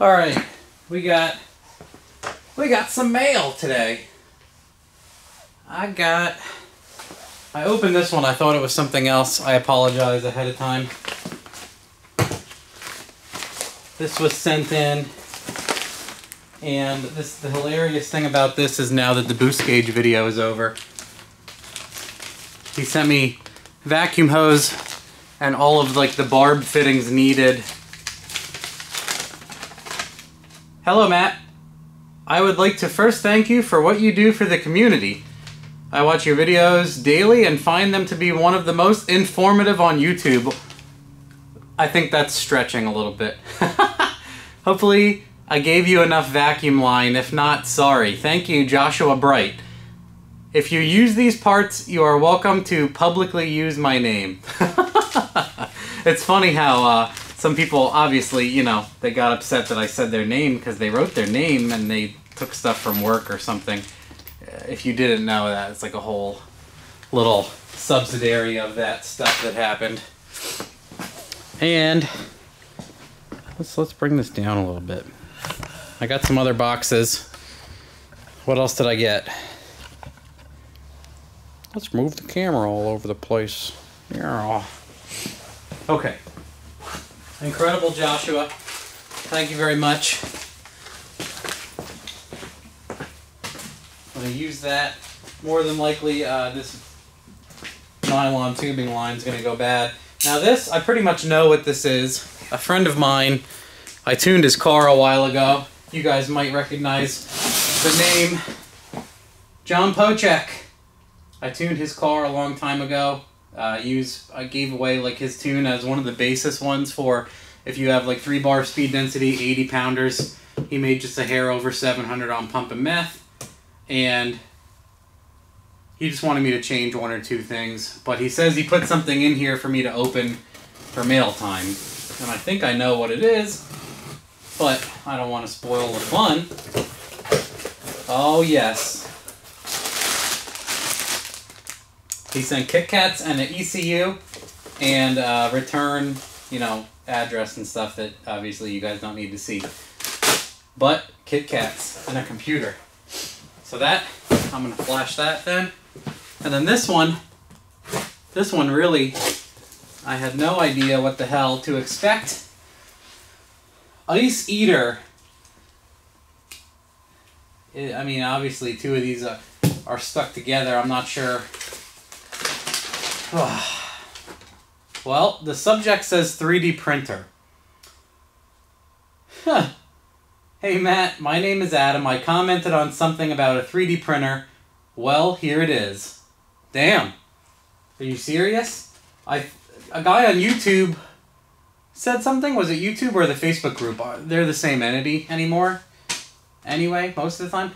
All right, we got some mail today. I opened this one. I thought it was something else. I apologize ahead of time. This was sent in, and the hilarious thing about this is now that the boost gauge video is over, he sent me vacuum hose and all of like the barb fittings needed. Hello, Matt. I would like to first thank you for what you do for the community. I watch your videos daily and find them to be one of the most informative on YouTube. I think that's stretching a little bit. Hopefully, I gave you enough vacuum line. If not, sorry. Thank you, Joshua Bright. If you use these parts, you are welcome to publicly use my name. It's funny how some people, obviously, you know, they got upset that I said their name because they wrote their name and they took stuff from work or something. If you didn't know that, it's like a whole little subsidiary of that stuff that happened. And let's bring this down a little bit. I got some other boxes. What else did I get? Let's move the camera all over the place. Yeah. Okay. Incredible, Joshua. Thank you very much. I'm going to use that. More than likely, this nylon tubing line is going to go bad. Now this, I pretty much know what this is. A friend of mine, I tuned his car a while ago. You guys might recognize the name John Pochek. I tuned his car a long time ago. I gave away like his tune as one of the basis ones for if you have like 3-bar speed density, 80 pounders. He made just a hair over 700 on pump and meth. And he just wanted me to change 1 or 2 things. But he says he put something in here for me to open for mail time. And I think I know what it is. But I don't want to spoil the fun. Oh, yes. He sent kitkats and an ECU and return, you know, address and stuff that obviously you guys don't need to see. But kitkats and a computer. So that, I'm going to flash that then. And then this one really, I had no idea what the hell to expect. Ice Eater. I mean, obviously 2 of these are stuck together. I'm not sure. Well, the subject says 3D printer. Huh. Hey Matt, my name is Adam. I commented on something about a 3D printer. Well, here it is. Damn. Are you serious? A guy on YouTube said something. Was it YouTube or the Facebook group? They're the same entity anymore. Anyway, most of the time.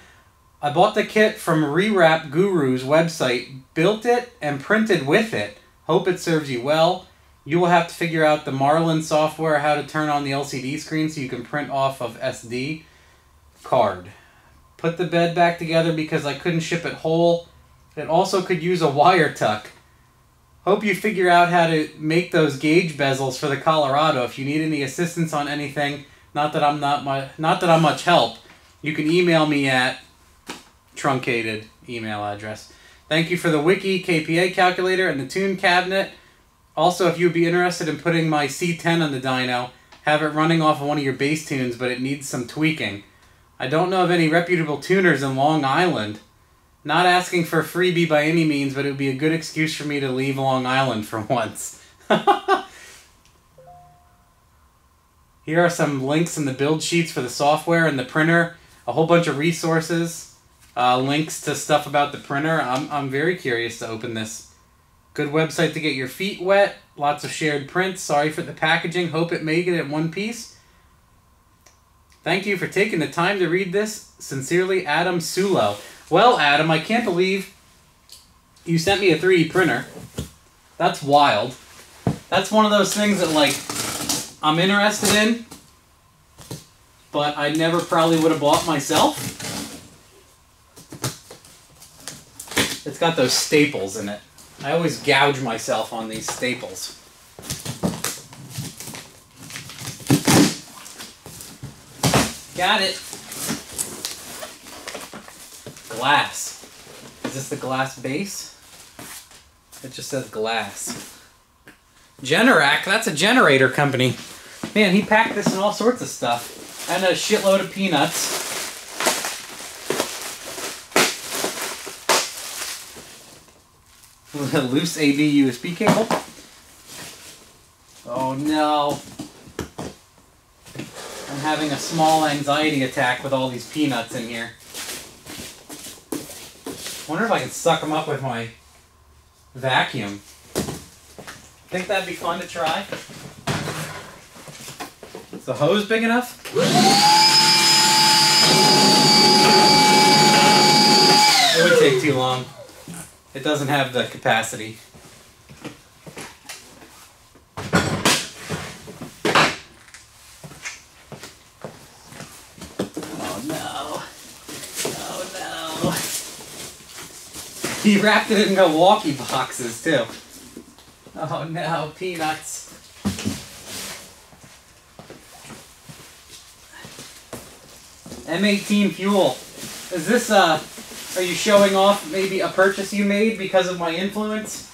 I bought the kit from Rewrap Guru's website, built it, and printed with it. Hope it serves you well. You will have to figure out the Marlin software, how to turn on the LCD screen so you can print off of SD card. Put the bed back together because I couldn't ship it whole. It also could use a wire tuck. Hope you figure out how to make those gauge bezels for the Colorado. If you need any assistance on anything, not that I'm much help, you can email me at truncated email address. Thank you for the wiki, KPA calculator, and the tune cabinet. Also, if you'd be interested in putting my C10 on the dyno, have it running off of one of your bass tunes, but it needs some tweaking. I don't know of any reputable tuners in Long Island. Not asking for a freebie by any means, but it would be a good excuse for me to leave Long Island for once. Here are some links in the build sheets for the software and the printer. A whole bunch of resources. Links to stuff about the printer. I'm very curious to open this. Good website to get your feet wet. Lots of shared prints. Sorry for the packaging. Hope it made it in one piece. Thank you for taking the time to read this. Sincerely, Adam Sulo. Well, Adam, I can't believe you sent me a 3D printer. That's wild. That's one of those things that, like, I'm interested in, but I never probably would have bought myself. It's got those staples in it. I always gouge myself on these staples. Got it. Glass. Is this the glass base? It just says glass. Generac, that's a generator company. Man, he packed this in all sorts of stuff. And a shitload of peanuts. A loose AV USB cable. Oh no. I'm having a small anxiety attack with all these peanuts in here. Wonder if I can suck them up with my vacuum. Think that'd be fun to try? Is the hose big enough? It would take too long. It doesn't have the capacity. Oh no. Oh no. He wrapped it in Milwaukee boxes too. Oh no, peanuts. M18 fuel. Is this, are you showing off maybe a purchase you made because of my influence?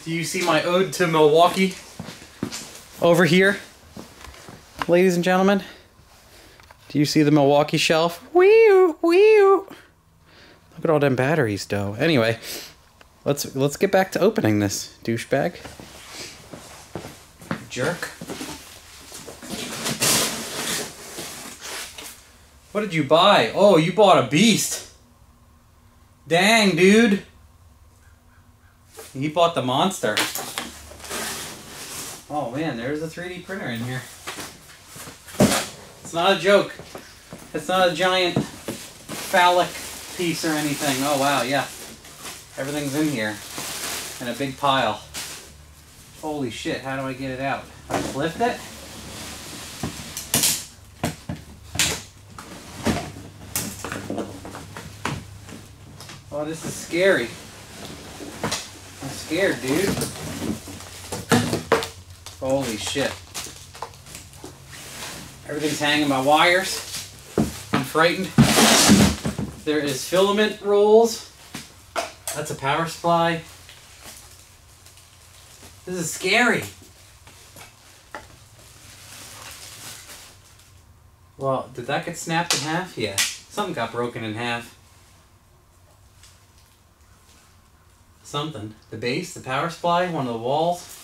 Do you see my ode to Milwaukee over here? Ladies and gentlemen? Do you see the Milwaukee shelf? Wee-oo, wee-oo. Look at all them batteries, though. Anyway, let's get back to opening this, douchebag. Jerk. What did you buy? Oh, you bought a beast. Dang, dude. He bought the monster. Oh man, there's a 3D printer in here. It's not a joke. It's not a giant phallic piece or anything. Oh wow, yeah. Everything's in here. In a big pile. Holy shit, how do I get it out? I lift it? Oh, this is scary. I'm scared, dude. Holy shit. Everything's hanging by wires. I'm frightened. There is filament rolls. That's a power supply. This is scary. Well, did that get snapped in half? Yeah. Something got broken in half. Something. The base, the power supply, one of the walls.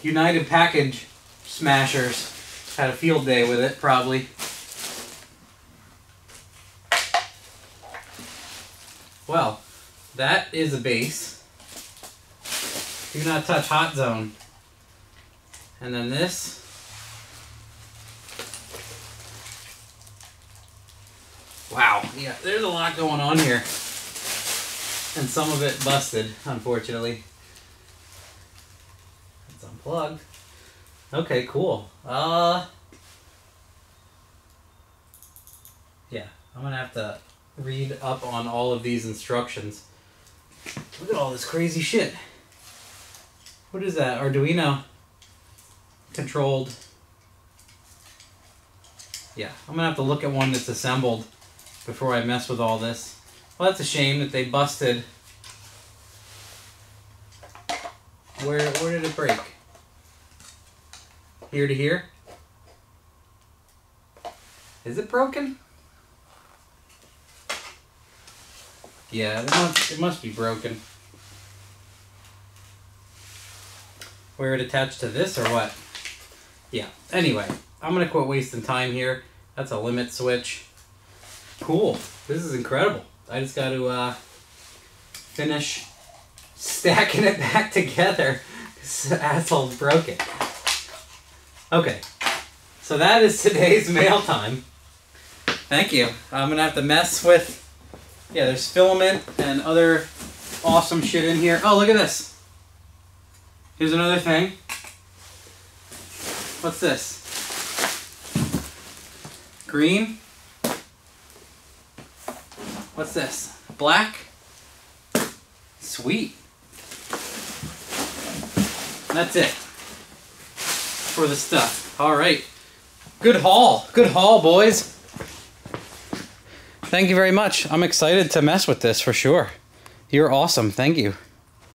United Package Smashers had a field day with it, probably. Well, that is a base. Do not touch hot zone. And then this. Wow, yeah, there's a lot going on here. And some of it busted, unfortunately. It's unplugged. Okay, cool. Yeah, I'm gonna have to read up on all of these instructions. Look at all this crazy shit. What is that? Arduino controlled. Yeah, I'm gonna have to look at one that's assembled before I mess with all this. Well, that's a shame that they busted. Where did it break? Here to here? Is it broken? Yeah, it must be broken. Where it attached to this or what? Yeah, anyway, I'm gonna quit wasting time here. That's a limit switch. Cool, this is incredible. I just got to finish stacking it back together. This asshole broke it. Okay, so that is today's mail time. Thank you. I'm going to have to mess with... Yeah, there's filament and other awesome shit in here. Oh, look at this. Here's another thing. What's this? Green. What's this? Black? Sweet. That's it for the stuff. All right. Good haul. Good haul, boys. Thank you very much. I'm excited to mess with this for sure. You're awesome. Thank you.